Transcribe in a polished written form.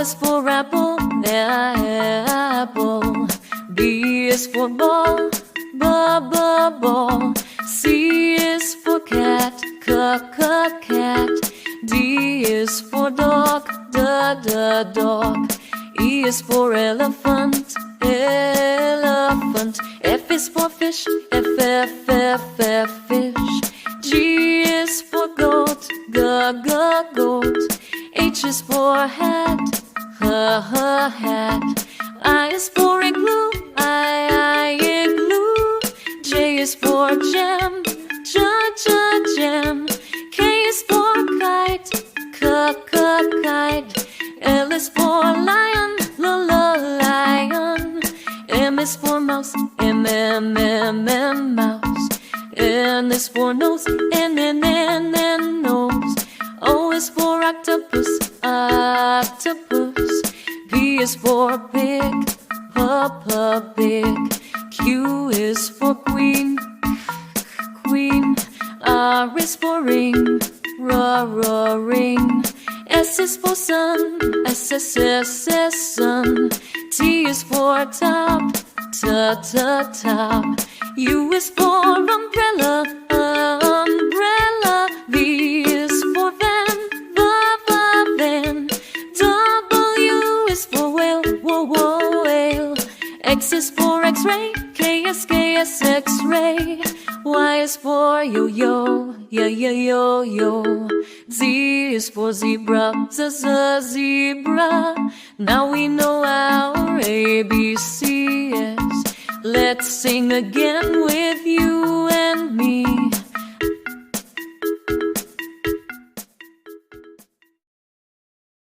is for apple, apple. B is for ball, ball. C is for cat, cat. D is for dog, dog. E is for elephant, elephant. F is for fish, F, fish. G is for goat, goat. H is for hat, hat. I is for igloo, I, igloo. J is for jam, jam. K is for kite, kite. L is for lion, lion. M is for mouse, M, mouse. N is for nose, N, nose. O is for octopus, octopus. P is for pig, pig. Q is for queen, queen. R is for ring, ring. S is for sun, S, sun. T is for top, top. U is for umbrella, umbrella. V is for van, van. W is for whale, whale. X is for X-ray, K is X-ray. Y is for yo-yo, yo. Z is for zebra, zebra. Now we know our ABCs. Let's sing again with you and